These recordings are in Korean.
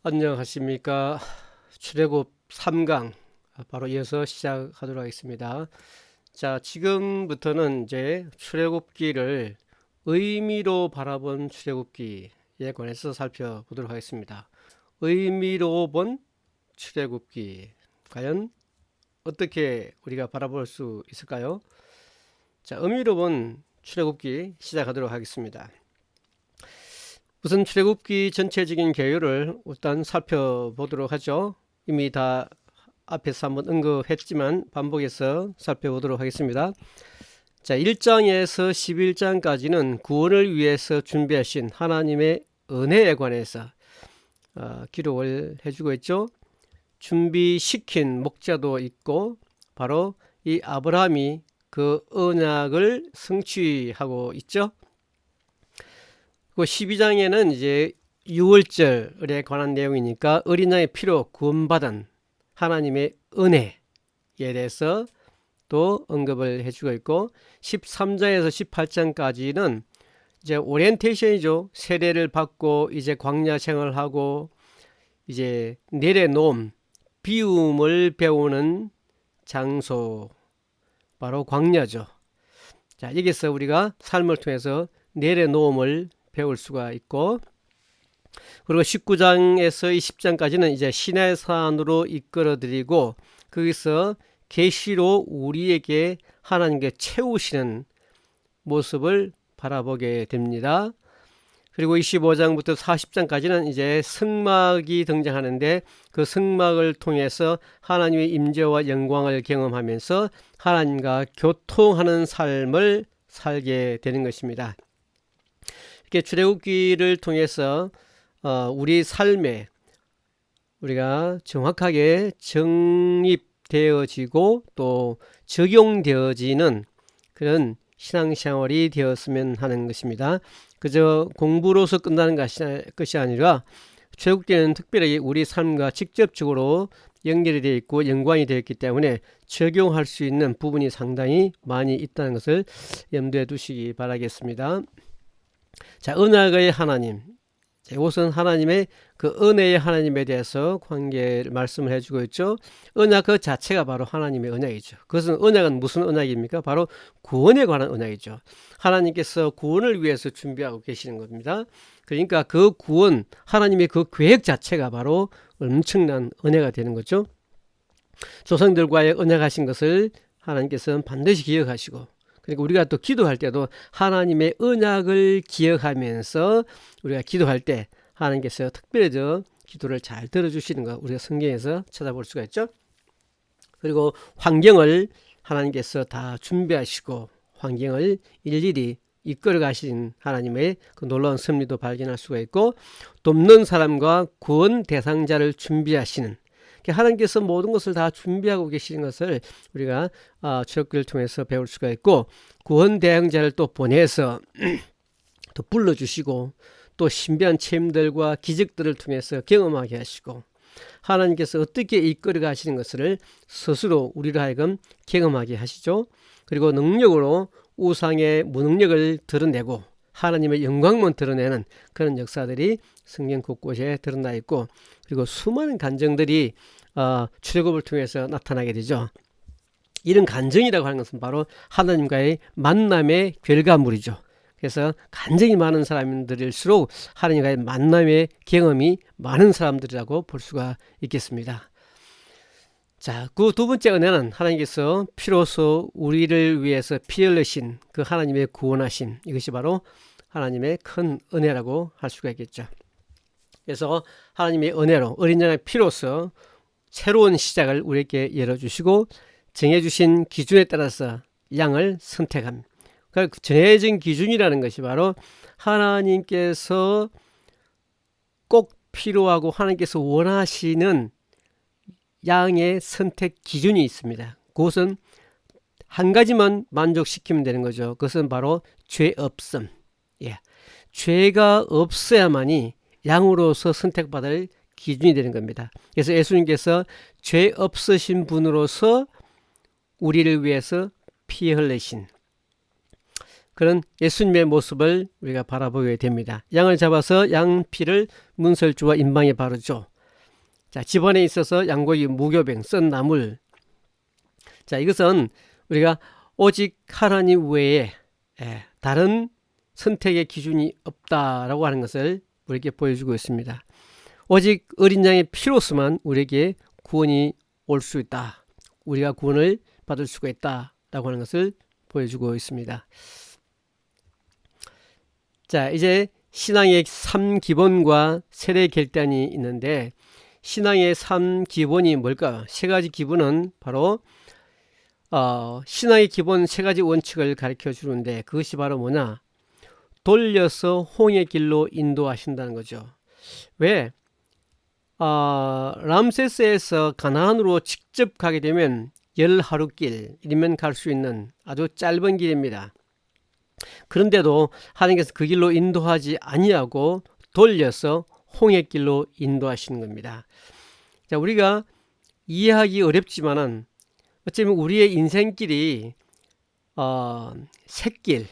안녕하십니까. 출애굽 3강 바로 이어서 시작하도록 하겠습니다. 자, 지금부터는 이제 출애굽기를 의미로 바라본 출애굽기에 관해서 살펴보도록 하겠습니다. 의미로 본 출애굽기, 과연 어떻게 우리가 바라볼 수 있을까요? 자, 의미로 본 출애굽기 시작하도록 하겠습니다. 우선 출애굽기 전체적인 개요를 일단 살펴보도록 하죠. 이미 다 앞에서 한번 언급했지만 반복해서 살펴보도록 하겠습니다. 자, 1장에서 11장까지는 구원을 위해서 준비하신 하나님의 은혜에 관해서 기록을 해주고 있죠. 준비시킨 목자도 있고 바로 이 아브라함이 그 언약을 성취하고 있죠. 그 12장에는 이제 유월절에 관한 내용이니까 어린 양의 피로 구원받은 하나님의 은혜에 대해서 또 언급을 해주고 있고 13장에서 18장까지는 이제 오리엔테이션이죠. 세례를 받고 이제 광야 생활을 하고 이제 내려놓음 비움을 배우는 장소 바로 광야죠. 자, 여기서 우리가 삶을 통해서 내려놓음을 배울 수가 있고, 그리고 19장에서 20장까지는 이제 시내산으로 이끌어드리고 거기서 계시로 우리에게 하나님께 채우시는 모습을 바라보게 됩니다. 그리고 25장부터 40장까지는 이제 성막이 등장하는데 그 성막을 통해서 하나님의 임재와 영광을 경험하면서 하나님과 교통하는 삶을 살게 되는 것입니다. 이렇게 출애굽기를 통해서 우리 삶에 우리가 정확하게 정립되어지고 또 적용되어지는 그런 신앙생활이 되었으면 하는 것입니다. 그저 공부로서 끝나는 것이 아니라 출애굽기는 특별히 우리 삶과 직접적으로 연결이 되어 있고 연관이 되어 있기 때문에 적용할 수 있는 부분이 상당히 많이 있다는 것을 염두에 두시기 바라겠습니다. 자, 언약의 하나님. 이곳은 하나님의 그 은혜의 하나님에 대해서 관계를 말씀을 해주고 있죠. 언약 그 자체가 바로 하나님의 언약이죠. 그것은 언약은 무슨 언약입니까? 바로 구원에 관한 언약이죠. 하나님께서 구원을 위해서 준비하고 계시는 겁니다. 그러니까 그 구원, 하나님의 그 계획 자체가 바로 엄청난 은혜가 되는 거죠. 조상들과의 언약하신 것을 하나님께서는 반드시 기억하시고, 그리고 우리가 또 기도할 때도 하나님의 언약을 기억하면서 우리가 기도할 때 하나님께서 특별히 기도를 잘 들어주시는 거 우리가 성경에서 찾아볼 수가 있죠. 그리고 환경을 하나님께서 다 준비하시고 환경을 일일이 이끌어 가신 하나님의 그 놀라운 섭리도 발견할 수가 있고, 돕는 사람과 구원 대상자를 준비하시는, 하나님께서 모든 것을 다 준비하고 계시는 것을 우리가 출애굽기를 통해서 배울 수가 있고, 구원 대상자를 또 보내서 또 불러주시고 또 신비한 체험들과 기적들을 통해서 경험하게 하시고 하나님께서 어떻게 이끌어 가시는 것을 스스로 우리로 하여금 경험하게 하시죠. 그리고 능력으로 우상의 무능력을 드러내고 하나님의 영광만 드러내는 그런 역사들이 성경 곳곳에 드러나 있고, 그리고 수많은 간증들이 출애굽을 통해서 나타나게 되죠. 이런 간증이라고 하는 것은 바로 하나님과의 만남의 결과물이죠. 그래서 간증이 많은 사람들일수록 하나님과의 만남의 경험이 많은 사람들이라고 볼 수가 있겠습니다. 자, 그 두 번째 은혜는 하나님께서 피로써 우리를 위해서 피 흘리신 그 하나님의 구원하신, 이것이 바로 하나님의 큰 은혜라고 할 수가 있겠죠. 그래서 하나님의 은혜로 어린 양의 피로써 새로운 시작을 우리에게 열어주시고 정해주신 기준에 따라서 양을 선택합니다. 그러니까 정해진 기준이라는 것이 바로 하나님께서 꼭 필요하고 하나님께서 원하시는 양의 선택 기준이 있습니다. 그것은 한 가지만 만족시키면 되는 거죠. 그것은 바로 죄 없음. 죄가 없어야만이 양으로서 선택받을 기준이 되는 겁니다. 그래서 예수님께서 죄 없으신 분으로서 우리를 위해서 피 흘리신 그런 예수님의 모습을 우리가 바라보게 됩니다. 양을 잡아서 양 피를 문설주와 임방에 바르죠. 자, 집안에 있어서 양고기, 무교병, 썬 나물. 자, 이것은 우리가 오직 하나님 외에 다른 선택의 기준이 없다라고 하는 것을 우리에게 보여주고 있습니다. 오직 어린 양의 피로서만 우리에게 구원이 올 수 있다. 우리가 구원을 받을 수가 있다라고 하는 것을 보여주고 있습니다. 자, 이제 신앙의 3기본과 세례 결단이 있는데, 신앙의 3기본이 뭘까? 세 가지 기본은 바로 신앙의 기본 세 가지 원칙을 가르쳐 주는데, 그것이 바로 뭐냐? 돌려서 홍해 길로 인도하신다는 거죠. 왜? 람세스에서 가나안으로 직접 가게 되면 10하루길이면 갈 수 있는 아주 짧은 길입니다. 그런데도 하나님께서 그 길로 인도하지 아니하고 돌려서 홍해길로 인도하시는 겁니다. 자, 우리가 이해하기 어렵지만은 어쩌면 우리의 인생길이 샛길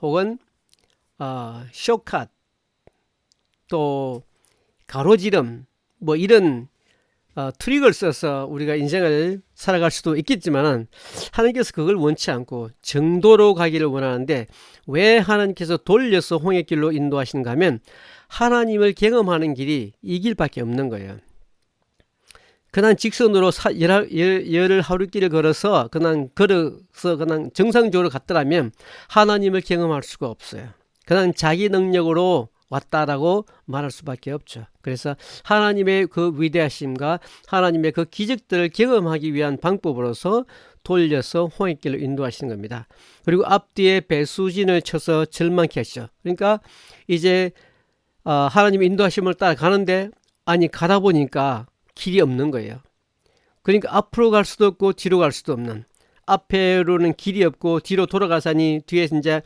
혹은 쇼컷 또 가로지름 뭐 이런 트릭을 써서 우리가 인생을 살아갈 수도 있겠지만은 하나님께서 그걸 원치 않고 정도로 가기를 원하는데, 왜 하나님께서 돌려서 홍해길로 인도하시는가 하면 하나님을 경험하는 길이 이 길밖에 없는 거예요. 그냥 직선으로 열 하루길을 걸어서 그냥 정상적으로 갔더라면 하나님을 경험할 수가 없어요. 그냥 자기 능력으로 왔다라고 말할 수밖에 없죠. 그래서 하나님의 그 위대하심과 하나님의 그 기적들을 경험하기 위한 방법으로서 돌려서 홍해길로 인도하시는 겁니다. 그리고 앞뒤에 배수진을 쳐서 절망케 하시죠. 그러니까 이제 하나님의 인도하심을 따라가는데 가다 보니까 길이 없는 거예요. 그러니까 앞으로 갈 수도 없고 뒤로 갈 수도 없는, 앞에로는 길이 없고 뒤로 돌아가자니 뒤에 이제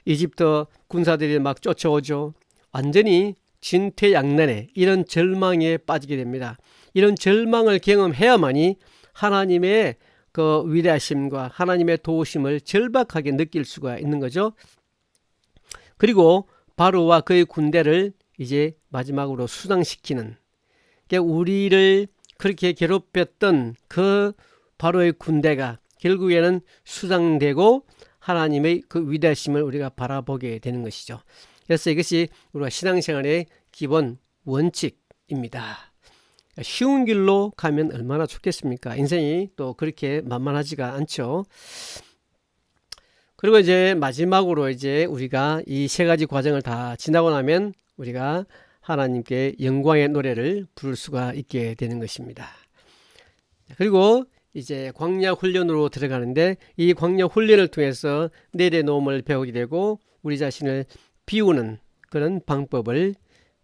이집트 군사들이 막 쫓아오죠. 완전히 진퇴양난의 이런 절망에 빠지게 됩니다. 이런 절망을 경험해야만이 하나님의 그 위대하심과 하나님의 도우심을 절박하게 느낄 수가 있는 거죠. 그리고 바로와 그의 군대를 이제 마지막으로 수장시키는, 그러니까 우리를 그렇게 괴롭혔던 그 바로의 군대가 결국에는 수장되고 하나님의 그 위대하심을 우리가 바라보게 되는 것이죠. 그래서 이것이 우리가 신앙생활의 기본 원칙입니다. 쉬운 길로 가면 얼마나 좋겠습니까? 인생이 또 그렇게 만만하지가 않죠. 그리고 이제 마지막으로 이제 우리가 이 세 가지 과정을 다 지나고 나면 우리가 하나님께 영광의 노래를 부를 수가 있게 되는 것입니다. 그리고 이제 광야 훈련으로 들어가는데, 이 광야 훈련을 통해서 내려놓음을 배우게 되고 우리 자신을 비우는 그런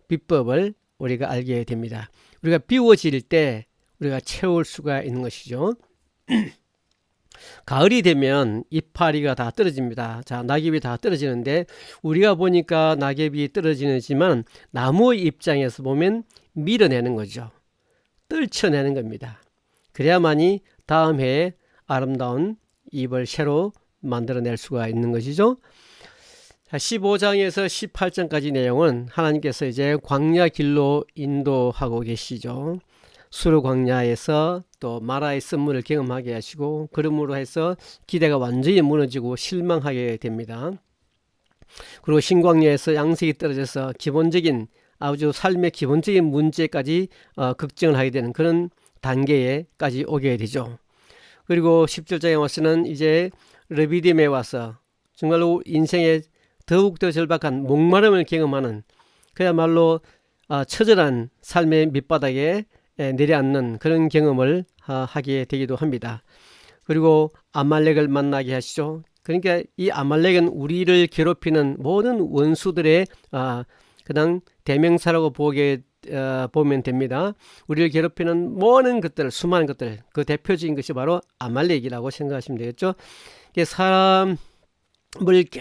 비법을 우리가 알게 됩니다. 우리가 비워질 때 우리가 채울 수가 있는 것이죠. 가을이 되면 이파리가 다 떨어집니다. 자, 낙엽이 다 떨어지는데 우리가 보니까 낙엽이 떨어지지만 나무의 입장에서 보면 밀어내는 거죠. 떨쳐내는 겁니다. 그래야만이 다음 해에 아름다운 잎을 새로 만들어낼 수가 있는 것이죠. 15장에서 18장까지 내용은 하나님께서 이제 광야 길로 인도하고 계시죠. 수르 광야에서 또 마라의 썰물을 경험하게 하시고, 그러므로 해서 기대가 완전히 무너지고 실망하게 됩니다. 그리고 신광야에서 양색이 떨어져서 기본적인 아주 삶의 기본적인 문제까지 걱정을 하게 되는 그런 단계에까지 오게 되죠. 그리고 17장에 와서는 이제 르비딤에 와서 정말로 인생의 더욱더 절박한 목마름을 경험하는, 그야말로 처절한 삶의 밑바닥에 내려앉는 그런 경험을 하게 되기도 합니다. 그리고 아말렉을 만나게 하시죠. 그러니까 이 아말렉은 우리를 괴롭히는 모든 원수들의 그냥 대명사라고 보면 됩니다. 우리를 괴롭히는 모든 것들, 수많은 것들, 그 대표적인 것이 바로 아말렉이라고 생각하시면 되겠죠. 사람을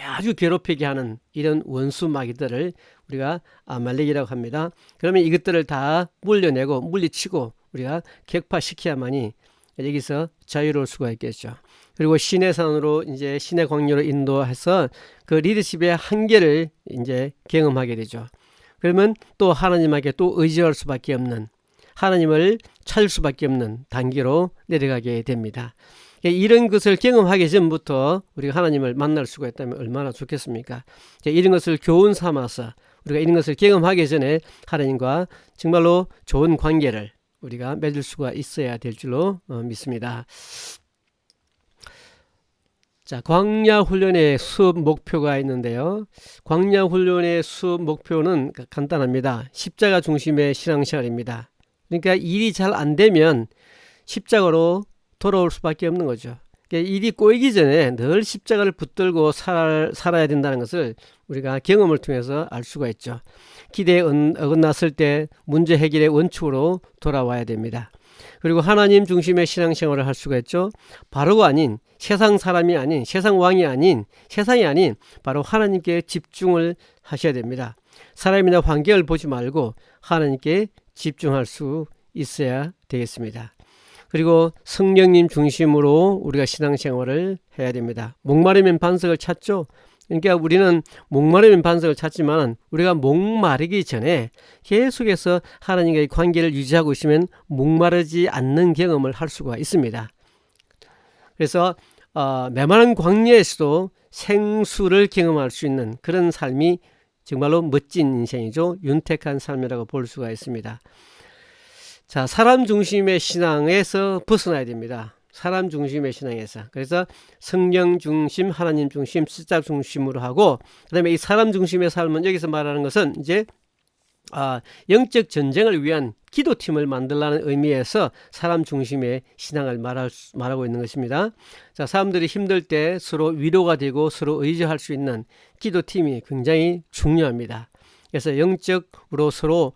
아주 괴롭히게 하는 이런 원수 마귀들을 우리가 아말렉이라고 합니다. 그러면 이것들을 다 물려내고 물리치고 우리가 격파시켜야만이 여기서 자유로울 수가 있겠죠. 그리고 신의 산으로 이제 신의 광야로 인도해서 그 리더십의 한계를 이제 경험하게 되죠. 그러면 또 하나님에게 또 의지할 수밖에 없는, 하나님을 찾을 수밖에 없는 단계로 내려가게 됩니다. 이런 것을 경험하기 전부터 우리가 하나님을 만날 수가 있다면 얼마나 좋겠습니까? 이런 것을 교훈 삼아서 우리가 이런 것을 경험하기 전에 하나님과 정말로 좋은 관계를 우리가 맺을 수가 있어야 될 줄로 믿습니다. 자, 광야 훈련의 수업 목표가 있는데요. 광야 훈련의 수업 목표는 간단합니다. 십자가 중심의 신앙생활입니다. 그러니까 일이 잘 안 되면 십자가로 돌아올 수밖에 없는 거죠. 그러니까 일이 꼬이기 전에 늘 십자가를 붙들고 살아야 된다는 것을 우리가 경험을 통해서 알 수가 있죠. 기대에 어긋났을 때 문제 해결의 원칙으로 돌아와야 됩니다. 그리고 하나님 중심의 신앙생활을 할 수가 있죠. 바로가 아닌 세상 사람이 아닌 세상 왕이 아닌 세상이 아닌 바로 하나님께 집중을 하셔야 됩니다. 사람이나 환경을 보지 말고 하나님께 집중할 수 있어야 되겠습니다. 그리고 성령님 중심으로 우리가 신앙생활을 해야 됩니다. 목마르면 반석을 찾죠. 그러니까 우리는 목마르면 반석을 찾지만 우리가 목마르기 전에 계속해서 하나님과의 관계를 유지하고 있으면 목마르지 않는 경험을 할 수가 있습니다. 그래서 메마른 광야에서도 생수를 경험할 수 있는 그런 삶이 정말로 멋진 인생이죠. 윤택한 삶이라고 볼 수가 있습니다. 자, 사람 중심의 신앙에서 벗어나야 됩니다. 사람 중심의 신앙에서. 그래서 성령 중심, 하나님 중심, 숫자 중심으로 하고, 그 다음에 이 사람 중심의 삶은 여기서 말하는 것은 이제 영적 전쟁을 위한 기도팀을 만들라는 의미에서 사람 중심의 신앙을 말하고 있는 것입니다. 자, 사람들이 힘들 때 서로 위로가 되고 서로 의지할 수 있는 기도팀이 굉장히 중요합니다. 그래서 영적으로 서로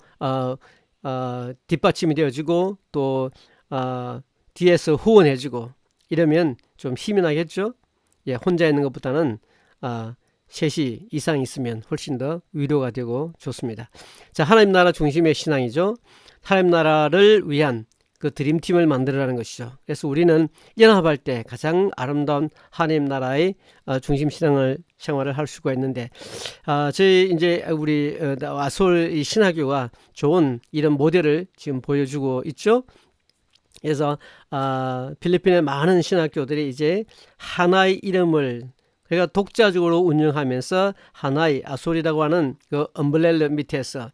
뒷받침이 되어주고 또 뒤에서 후원해주고 이러면 좀 힘이 나겠죠. 예, 혼자 있는 것보다는 셋이 이상 있으면 훨씬 더 위로가 되고 좋습니다. 자, 하나님 나라 중심의 신앙이죠. 하나님 나라를 위한 그 드림팀을 만들어라는 것이죠. 그래서 우리는 연합할 때 가장 아름다운 하나님 나라의 중심 생활을 할 수가 있는데, 저희 이제 우리 아솔 신학교가 좋은 이런 모델을 지금 보여주고 있죠. 그래서 필리핀의 많은 신학교들이 이제 하나의 이름을 그러니까 독자적으로 운영하면서 하나의 아솔이라고 하는 그 엄브렐러 밑에서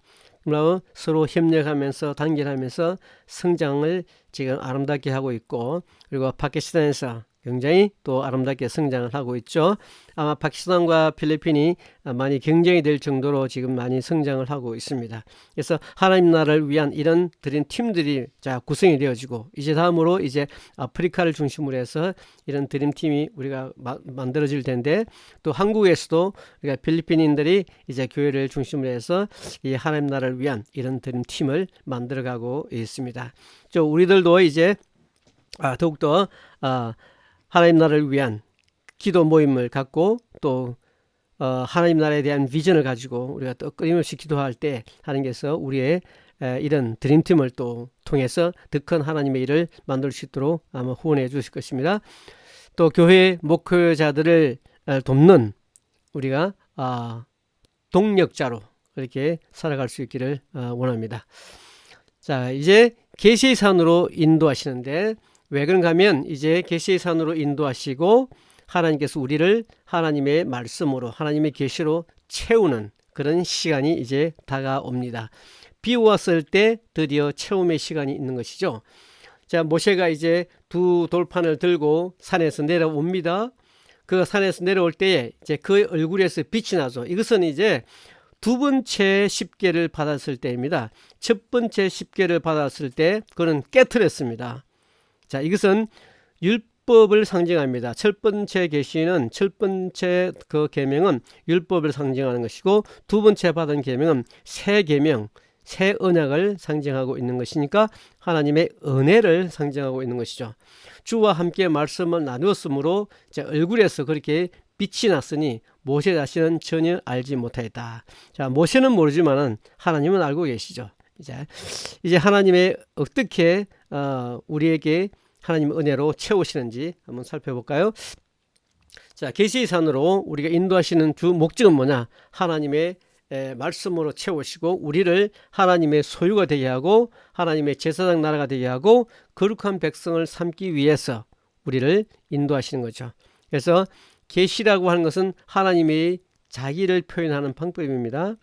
서로 협력하면서 단결하면서 성장을 지금 아름답게 하고 있고, 그리고 파키스탄에서 굉장히 또 아름답게 성장을 하고 있죠. 아마 파키스탄과 필리핀이 많이 경쟁이 될 정도로 지금 많이 성장을 하고 있습니다. 그래서 하나님 나라를 위한 이런 드림 팀들이 자 구성이 되어지고, 이제 다음으로 이제 아프리카를 중심으로 해서 이런 드림팀이 우리가 만들어질 텐데, 또 한국에서도 우리가 필리핀인들이 이제 교회를 중심으로 해서 이 하나님 나라를 위한 이런 드림팀을 만들어가고 있습니다. 우리들도 이제 더욱더 하나님 나라를 위한 기도 모임을 갖고 또 하나님 나라에 대한 비전을 가지고 우리가 또 끊임없이 기도할 때 하나님께서 우리의 이런 드림팀을 또 통해서 더 큰 하나님의 일을 만들 수 있도록 아마 후원해 주실 것입니다. 또 교회 목회자들을 돕는 우리가 동력자로 그렇게 살아갈 수 있기를 원합니다. 자, 이제 계시의 산으로 인도하시는데, 왜 그런가 하면 이제 계시의 산으로 인도하시고 하나님께서 우리를 하나님의 말씀으로 하나님의 계시로 채우는 그런 시간이 이제 다가옵니다. 비 왔을 때 드디어 체험의 시간이 있는 것이죠. 자, 모세가 이제 두 돌판을 들고 산에서 내려옵니다. 그 산에서 내려올 때에 이제 그 얼굴에서 빛이 나죠. 이것은 이제 두 번째 십계를 받았을 때입니다. 첫 번째 십계를 받았을 때 그는 깨트렸습니다. 자, 이것은 율법을 상징합니다. 첫 번째 계시는 첫 번째 그 계명은 율법을 상징하는 것이고, 두 번째 받은 계명은 새 계명, 새 언약을 상징하고 있는 것이니까 하나님의 은혜를 상징하고 있는 것이죠. 주와 함께 말씀을 나누었으므로 제 얼굴에서 그렇게 빛이 났으니 모세 자신은 전혀 알지 못하였다. 자, 모세는 모르지만은 하나님은 알고 계시죠. 이제 하나님의 어떻게 우리에게 하나님의 은혜로 채우시는지 한번 살펴볼까요? 자, 계시의 산으로 우리가 인도하시는 주 목적은 뭐냐? 하나님의 말씀으로 채우시고 우리를 하나님의 소유가 되게 하고 하나님의 제사장 나라가 되게 하고 거룩한 백성을 삼기 위해서 우리를 인도하시는 거죠. 그래서 계시라고 하는 것은 하나님의 자기를 표현하는 방법입니다.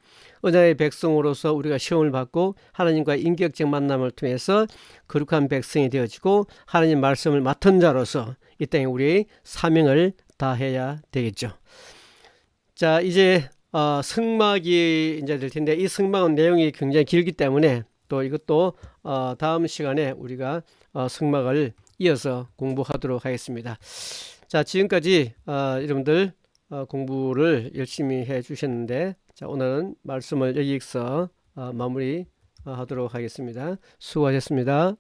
언약의 백성으로서 우리가 시험을 받고 하나님과의 인격적 만남을 통해서 거룩한 백성이 되어지고 하나님 말씀을 맡은 자로서 이 땅에 우리의 사명을 다해야 되겠죠. 자, 이제 성막이 이제 될 텐데 이 성막은 내용이 굉장히 길기 때문에 또 이것도 다음 시간에 우리가 성막을 이어서 공부하도록 하겠습니다. 자, 지금까지 여러분들 공부를 열심히 해 주셨는데 자, 오늘은 말씀을 여기서 마무리 하도록 하겠습니다. 수고하셨습니다.